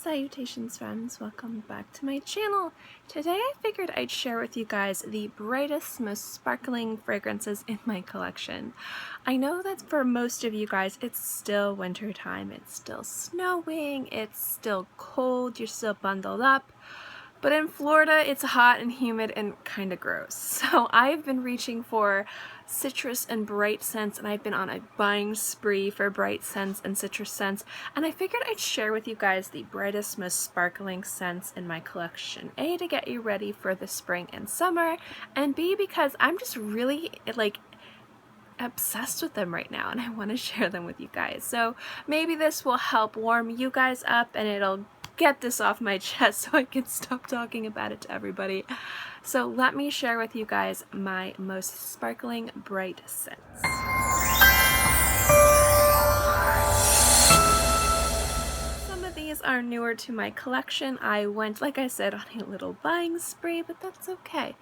Salutations friends, welcome back to my channel. Today I figured I'd share with you guys the brightest, most sparkling fragrances in my collection. I know that for most of you guys it's still winter time, it's still snowing, it's still cold, you're still bundled up. But in Florida, it's hot and humid and kind of gross. So I've been reaching for citrus and bright scents, and I've been on a buying spree for bright scents and citrus scents. And I figured I'd share with you guys the brightest, most sparkling scents in my collection. A, to get you ready for the spring and summer, and B, because I'm just really obsessed with them right now and I want to share them with you guys. So maybe this will help warm you guys up and it'll get this off my chest so I can stop talking about it to everybody. So let me share with you guys my most sparkling bright scents. Some of these are newer to my collection. I went, like I said, on a little buying spree, but that's okay.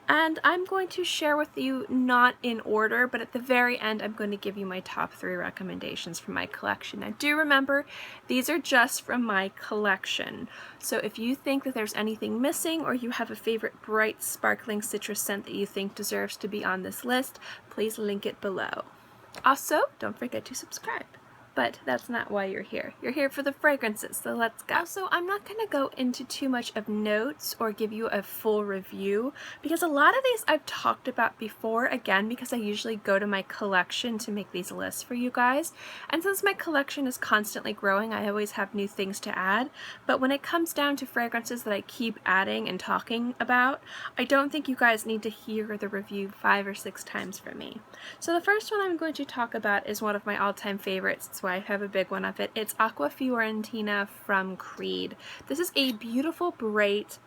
And I'm going to share with you, not in order, but at the very end I'm going to give you my top 3 recommendations from my collection. Now do remember, these are just from my collection. So if you think that there's anything missing, or you have a favorite bright sparkling citrus scent that you think deserves to be on this list, please link it below. Also, don't forget to subscribe. But that's not why you're here. You're here for the fragrances, so let's go. Also, I'm not going to go into too much of notes or give you a full review, because a lot of these I've talked about before, again, because I usually go to my collection to make these lists for you guys. And since my collection is constantly growing, I always have new things to add. But when it comes down to fragrances that I keep adding and talking about, I don't think you guys need to hear the review 5 or 6 times from me. So the first one I'm going to talk about is one of my all-time favorites. It's why I have a big one of it. It's Aqua Fiorentina from Creed. This is a beautiful, bright,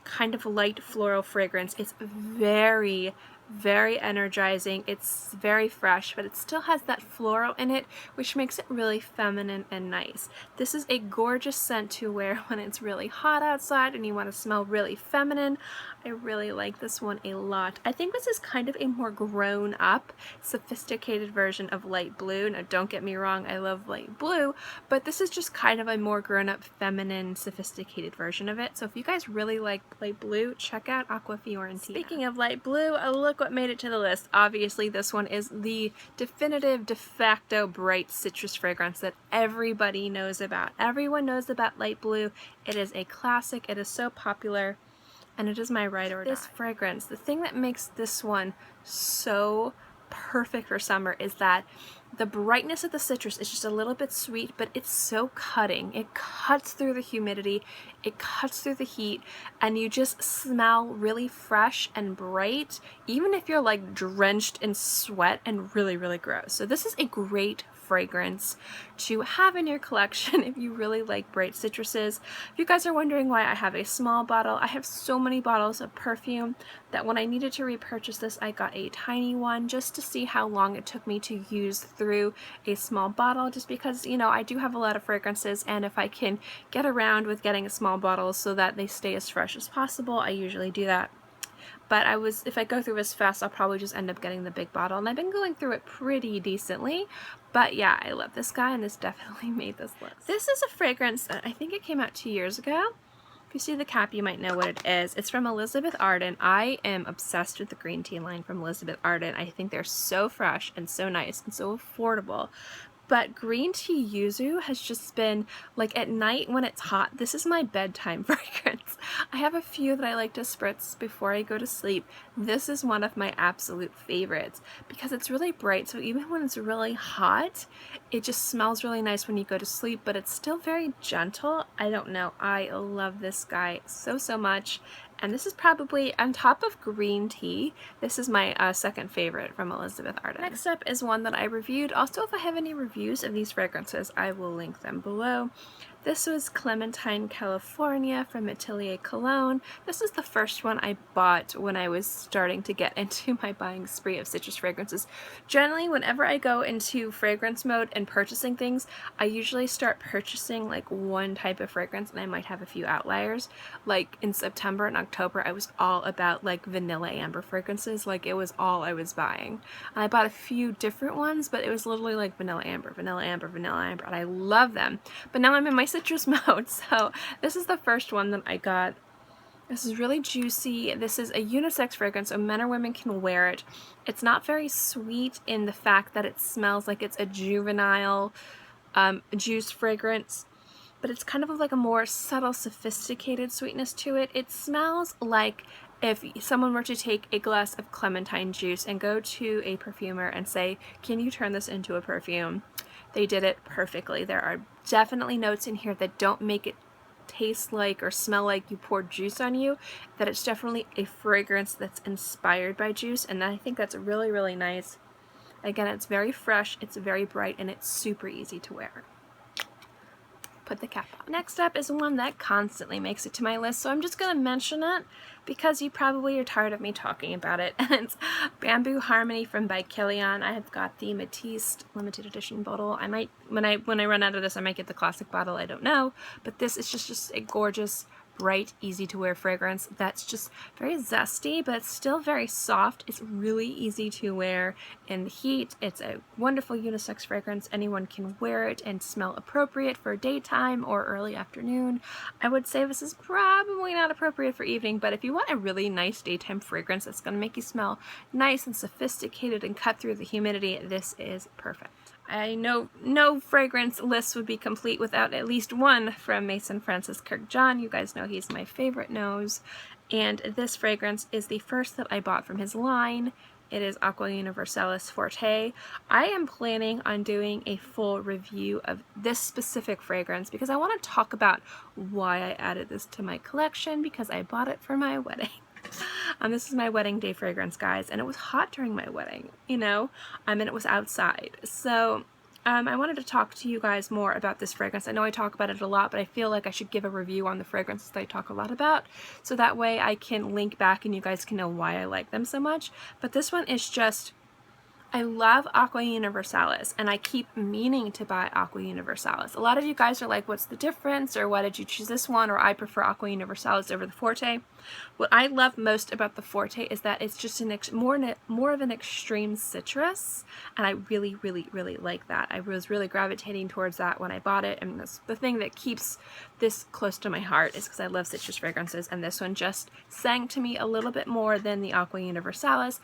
kind of light floral fragrance. It's very energizing. It's very fresh, but it still has that floral in it, which makes it really feminine and nice. This is a gorgeous scent to wear when it's really hot outside and you want to smell really feminine. I really like this one a lot. I think this is kind of a more grown up, sophisticated version of light blue. Now don't get me wrong, I love light blue, but this is just kind of a more grown up, feminine, sophisticated version of it. So if you guys really like light blue, check out Aqua Fiorentina. Speaking of light blue, look what made it to the list. Obviously this one is the definitive, de facto bright citrus fragrance that everybody knows about. Everyone knows about light blue. It is a classic, it is so popular, and it is my ride or die. This fragrance, the thing that makes this one so perfect for summer is that the brightness of the citrus is just a little bit sweet, but it's so cutting. It cuts through the humidity, it cuts through the heat, and you just smell really fresh and bright, even if you're like drenched in sweat and really gross. So this is a great fragrance to have in your collection if you really like bright citruses. If you guys are wondering why I have a small bottle, I have so many bottles of perfume that when I needed to repurchase this, I got a tiny one just to see how long it took me to use through a small bottle, just because, you know, I do have a lot of fragrances, and if I can get around with getting a small bottle so that they stay as fresh as possible, I usually do that. But if I go through as fast, I'll probably just end up getting the big bottle, and I've been going through it pretty decently. But yeah, I love this guy, and this definitely made this list. This is a fragrance that I think it came out 2 years ago. If you see the cap, you might know what it is. It's from Elizabeth Arden. I am obsessed with the green tea line from Elizabeth Arden. I think they're so fresh and so nice and so affordable. But green tea yuzu has just been, like, at night when it's hot, this is my bedtime fragrance. I have a few that I like to spritz before I go to sleep. This is one of my absolute favorites because it's really bright, so even when it's really hot, it just smells really nice when you go to sleep, but it's still very gentle. I don't know. I love this guy so much. And this is probably, on top of green tea, this is my second favorite from Elizabeth Arden. Next up is one that I reviewed. Also, if I have any reviews of these fragrances, I will link them below. This was Clementine, California from Atelier, Cologne. This is the first one I bought when I was starting to get into my buying spree of citrus fragrances. Generally, whenever I go into fragrance mode and purchasing things, I usually start purchasing like one type of fragrance, and I might have a few outliers. Like in September and October, I was all about like vanilla amber fragrances. Like it was all I was buying. I bought a few different ones, but it was literally like vanilla amber, vanilla amber, vanilla amber, and I love them. But now I'm in my citrus mode, so this is the first one that I got. This is really juicy. This is a unisex fragrance, so men or women can wear it. It's not very sweet in the fact that it smells like it's a juvenile juice fragrance, but it's kind of like a more subtle, sophisticated sweetness to it. It smells like if someone were to take a glass of clementine juice and go to a perfumer and say, can you turn this into a perfume? They did it perfectly. There are definitely notes in here that don't make it taste like or smell like you poured juice on you, that it's definitely a fragrance that's inspired by juice, and I think that's really, really nice. Again, it's very fresh, it's very bright, and it's super easy to wear. Put the cap on. Next up is one that constantly makes it to my list, so I'm just going to mention it because you probably are tired of me talking about it, and it's Bamboo Harmony from by Kilian. I have got the Matisse limited edition bottle. I might, when I run out of this, I might get the classic bottle, I don't know, but this is just a gorgeous, bright, easy to wear fragrance that's just very zesty, but it's still very soft. It's really easy to wear in the heat. It's a wonderful unisex fragrance. Anyone can wear it and smell appropriate for daytime or early afternoon. I would say this is probably not appropriate for evening, but if you want a really nice daytime fragrance that's going to make you smell nice and sophisticated and cut through the humidity, this is perfect. I know no fragrance list would be complete without at least one from Maison Francis Kurkdjian. You guys know he's my favorite nose, and this fragrance is the first that I bought from his line. It is Aqua Universalis Forte. I am planning on doing a full review of this specific fragrance because I want to talk about why I added this to my collection, because I bought it for my wedding. This is my wedding day fragrance, guys, and it was hot during my wedding, you know, and it was outside. So I wanted to talk to you guys more about this fragrance. I know I talk about it a lot, but I feel like I should give a review on the fragrances that I talk a lot about, so that way I can link back and you guys can know why I like them so much. But this one is just, I love Aqua Universalis, and I keep meaning to buy Aqua Universalis. A lot of you guys are like, what's the difference, or why did you choose this one, or I prefer Aqua Universalis over the Forte. What I love most about the Forte is that it's just more of an extreme citrus, and I really, really, really like that. I was really gravitating towards that when I bought it, and that's the thing that keeps this close to my heart, is because I love citrus fragrances, and this one just sang to me a little bit more than the Aqua Universalis,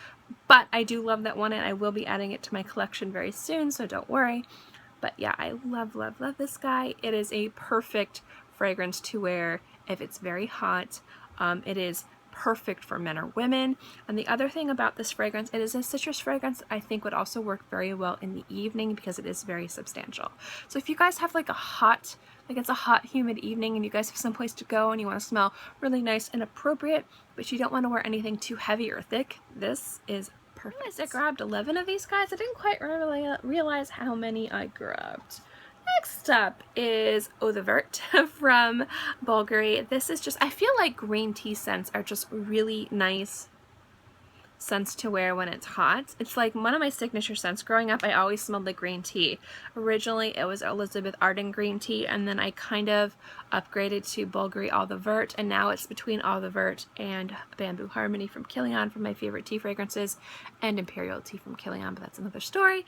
but I do love that one, and I will be adding it to my collection very soon, so don't worry. But yeah, I love, love, love this guy. It is a perfect fragrance to wear if it's very hot. It is perfect for men or women. And the other thing about this fragrance, it is a citrus fragrance I think would also work very well in the evening because it is very substantial. So if you guys have like it's a hot, humid evening and you guys have someplace to go and you want to smell really nice and appropriate, but you don't want to wear anything too heavy or thick, this is perfect. I grabbed 11 of these guys. I didn't quite really realize how many I grabbed. Next up is Eau de Vert from Bvlgari. This is just, I feel like green tea scents are just really nice scents to wear when it's hot. It's like one of my signature scents. Growing up, I always smelled like green tea. Originally, it was Elizabeth Arden green tea, and then I kind of upgraded to Bvlgari Eau de Vert, and now it's between Eau de Vert and Bamboo Harmony from Kilian, from my favorite tea fragrances, and Imperial Tea from Kilian, but that's another story.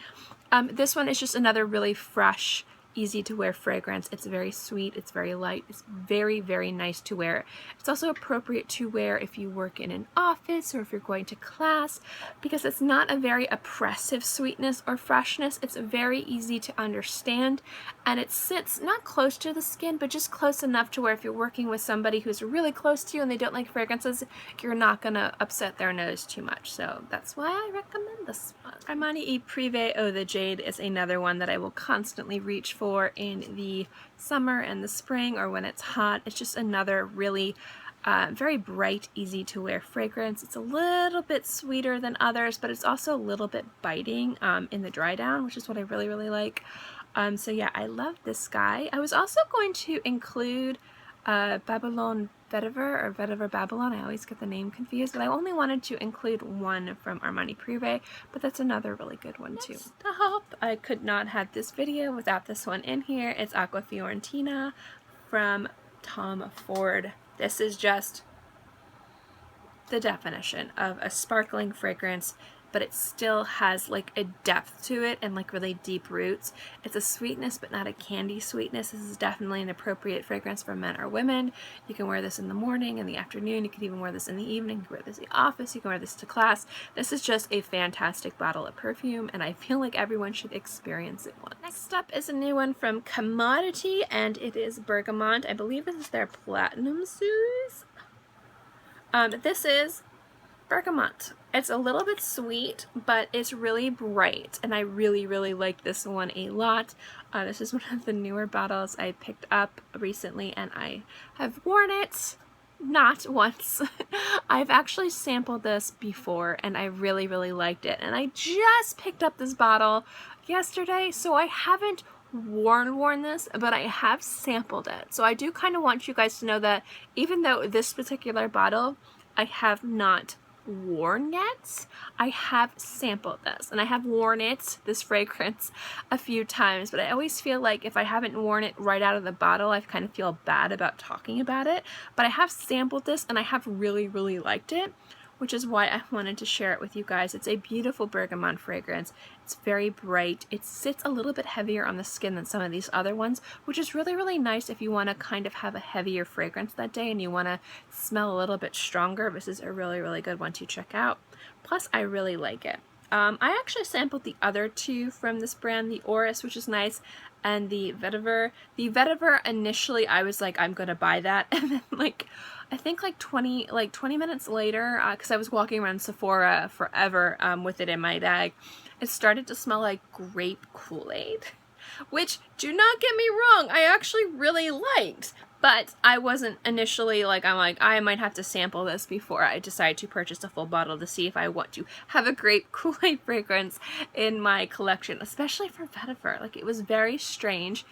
This one is just another really fresh, easy to wear fragrance. It's very sweet, it's very light, it's very, very nice to wear. It's also appropriate to wear if you work in an office or if you're going to class, because it's not a very oppressive sweetness or freshness. It's very easy to understand, and it sits not close to the skin, but just close enough to where if you're working with somebody who's really close to you and they don't like fragrances, you're not gonna upset their nose too much. So that's why I recommend this one. Armani Prive Eau de Jade is another one that I will constantly reach for in the summer and the spring, or when it's hot. It's just another really very bright, easy to wear fragrance. It's a little bit sweeter than others, but it's also a little bit biting in the dry down, which is what I really, really like. So yeah, I love this guy. I was also going to include Babylon Vetiver, or Vetiver Babylon. I always get the name confused, but I only wanted to include one from Armani Prive, but that's another really good one too. Stop! I could not have this video without this one in here. It's Aqua Fiorentina from Tom Ford. This is just the definition of a sparkling fragrance, but it still has like a depth to it and like really deep roots. It's a sweetness, but not a candy sweetness. This is definitely an appropriate fragrance for men or women. You can wear this in the morning, in the afternoon. You can even wear this in the evening. You can wear this in the office. You can wear this to class. This is just a fantastic bottle of perfume, and I feel like everyone should experience it once. Next up is a new one from Commodity, and it is Bergamot. I believe this is their Platinum series. This is Bergamot. It's a little bit sweet, but it's really bright, and I really, really like this one a lot. This is one of the newer bottles I picked up recently, and I have worn it not once. I've actually sampled this before, and I really, really liked it. And I just picked up this bottle yesterday, so I haven't worn this, but I have sampled it. So I do kind of want you guys to know that even though this particular bottle I have not worn yet, I have sampled this, and I have worn it, this fragrance, a few times, but I always feel like if I haven't worn it right out of the bottle, I kind of feel bad about talking about it. But I have sampled this, and I have really, really liked it, which is why I wanted to share it with you guys. It's a beautiful bergamot fragrance. It's very bright. It sits a little bit heavier on the skin than some of these other ones, which is really, really nice if you want to kind of have a heavier fragrance that day and you want to smell a little bit stronger. This is a really, really good one to check out. Plus, I really like it. I actually sampled the other two from this brand, the Oris, which is nice, and the Vetiver. The Vetiver, initially, I was like, I'm gonna buy that, and then like, I think like 20 minutes later, because I was walking around Sephora forever with it in my bag, it started to smell like grape Kool-Aid, which, do not get me wrong, I actually really liked. But I wasn't initially like, I'm like, I might have to sample this before I decide to purchase a full bottle to see if I want to have a grape Kool-Aid fragrance in my collection, especially for Vetiver. Like, it was very strange.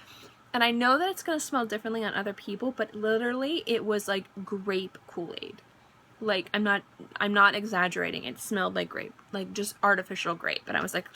And I know that it's going to smell differently on other people, but literally it was like grape Kool-Aid. Like, I'm not exaggerating. It smelled like grape, like just artificial grape. And I was like,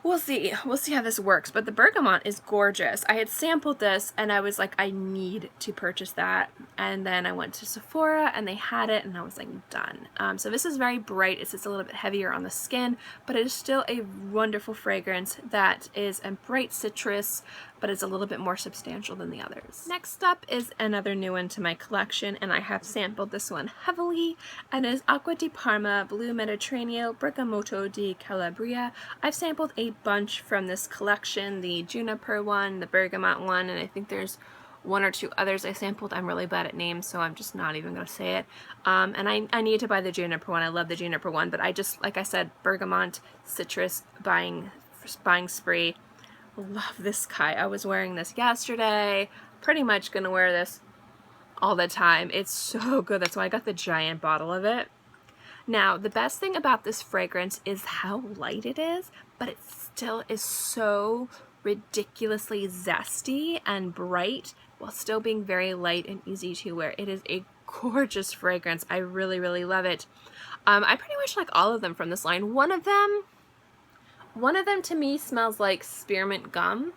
we'll see how this works. But the Bergamot is gorgeous. I had sampled this and I was like, I need to purchase that. And then I went to Sephora and they had it and I was like, done. So this is very bright. It's just a little bit heavier on the skin, but it is still a wonderful fragrance that is a bright citrus, but it's a little bit more substantial than the others. Next up is another new one to my collection, and I have sampled this one heavily, and it is Acqua di Parma, Blue Mediterraneo, Bergamotto di Calabria. I've sampled a bunch from this collection, the Juniper one, the Bergamot one, and I think there's one or two others I sampled. I'm really bad at names, so I'm just not even going to say it. And I need to buy the Juniper one. I love the Juniper one, but I just, like I said, bergamot, citrus, buying spree. Love this guy. I was wearing this yesterday. Pretty much gonna wear this all the time. It's so good. That's why I got the giant bottle of it. Now, the best thing about this fragrance is how light it is, but it still is so ridiculously zesty and bright while still being very light and easy to wear. It is a gorgeous fragrance. I really, really love it. I pretty much like all of them from this line. One of them to me smells like spearmint gum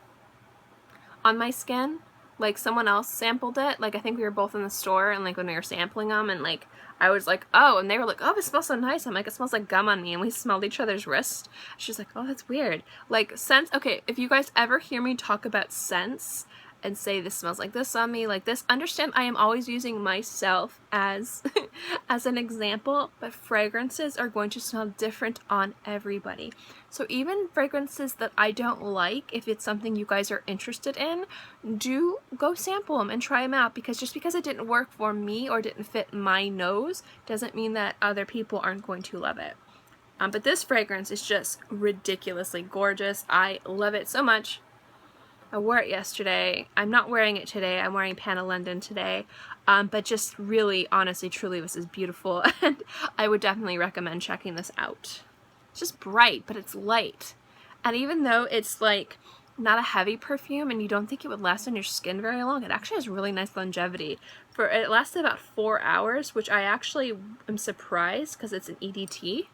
on my skin. Like, someone else sampled it. Like, I think we were both in the store, and like when we were sampling them, and like I was like, oh, and they were like, oh, it smells so nice. I'm like, it smells like gum on me, and we smelled each other's wrist. She's like, oh, that's weird. Like, scents. Okay, if you guys ever hear me talk about scents and say this smells like this on me, like this, understand I am always using myself as as an example, but fragrances are going to smell different on everybody. So even fragrances that I don't like, if it's something you guys are interested in, do go sample them and try them out, because just because it didn't work for me or didn't fit my nose doesn't mean that other people aren't going to love it. But this fragrance is just ridiculously gorgeous. I love it so much. I wore it yesterday. I'm not wearing it today. I'm wearing Panna London today. But just really, honestly, truly, this is beautiful. And I would definitely recommend checking this out. It's just bright, but it's light. And even though it's like not a heavy perfume and you don't think it would last on your skin very long, it actually has really nice longevity. It lasted about 4 hours, which I actually am surprised because it's an EDT.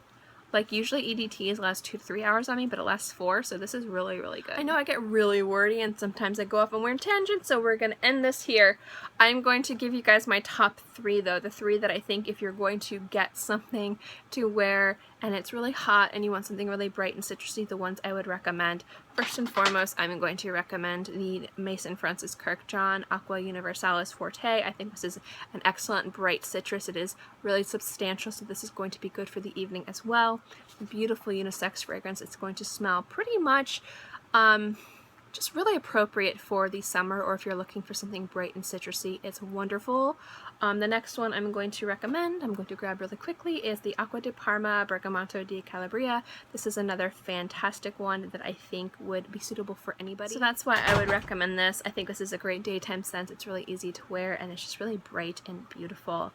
Like usually EDTs last 2 to 3 hours on me, but it lasts 4, so this is really, really good. I know I get really wordy and sometimes I go off on weird tangents, so we're going to end this here. I'm going to give you guys my top 3 though, the 3 that I think if you're going to get something to wear and it's really hot and you want something really bright and citrusy, the ones I would recommend. First and foremost, I'm going to recommend the Maison Francis Kurkdjian Aqua Universalis Forte. I think this is an excellent bright citrus. It is really substantial, so this is going to be good for the evening as well. Beautiful unisex fragrance. It's going to smell pretty much just really appropriate for the summer, or if you're looking for something bright and citrusy, it's wonderful. The next one I'm going to recommend, I'm going to grab really quickly, is the Acqua di Parma Bergamotto di Calabria. This is another fantastic one that I think would be suitable for anybody. So that's why I would recommend this. I think this is a great daytime scent. It's really easy to wear and it's just really bright and beautiful.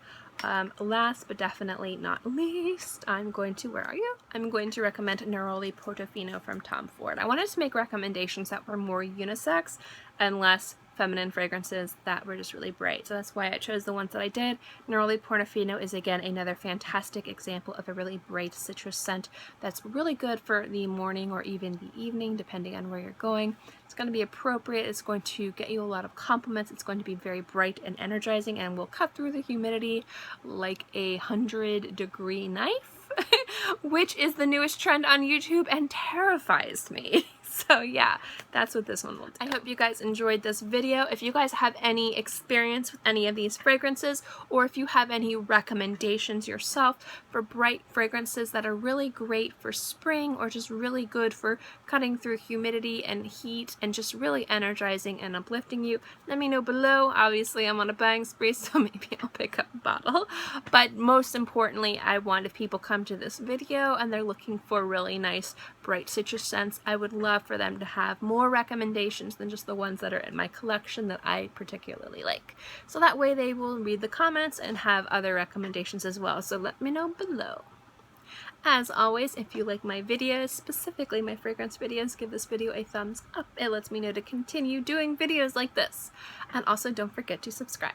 Last but definitely not least, I'm going to recommend Neroli Portofino from Tom Ford. I wanted to make recommendations that were more unisex and less feminine fragrances that were just really bright. So that's why I chose the ones that I did. Neroli Portofino is again another fantastic example of a really bright citrus scent that's really good for the morning or even the evening, depending on where you're going. It's going to be appropriate. It's going to get you a lot of compliments. It's going to be very bright and energizing and will cut through the humidity like a 100-degree knife, which is the newest trend on YouTube and terrifies me. So yeah, that's what this one will do. I hope you guys enjoyed this video. If you guys have any experience with any of these fragrances, or if you have any recommendations yourself for bright fragrances that are really great for spring, or just really good for cutting through humidity and heat and just really energizing and uplifting you, let me know below. Obviously I'm on a buying spree, so maybe I'll pick up a bottle. But most importantly, I want, if people come to this video and they're looking for really nice bright citrus scents, I would love for them to have more recommendations than just the ones that are in my collection that I particularly like. So that way they will read the comments and have other recommendations as well. So let me know below. As always, if you like my videos, specifically my fragrance videos, give this video a thumbs up. It lets me know to continue doing videos like this. And also don't forget to subscribe.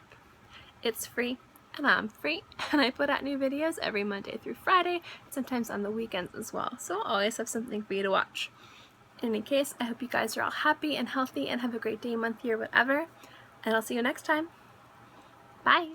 It's free. And I'm free, and I put out new videos every Monday through Friday, sometimes on the weekends as well, so I'll always have something for you to watch. In any case, I hope you guys are all happy and healthy and have a great day, month, year, whatever, and I'll see you next time. Bye!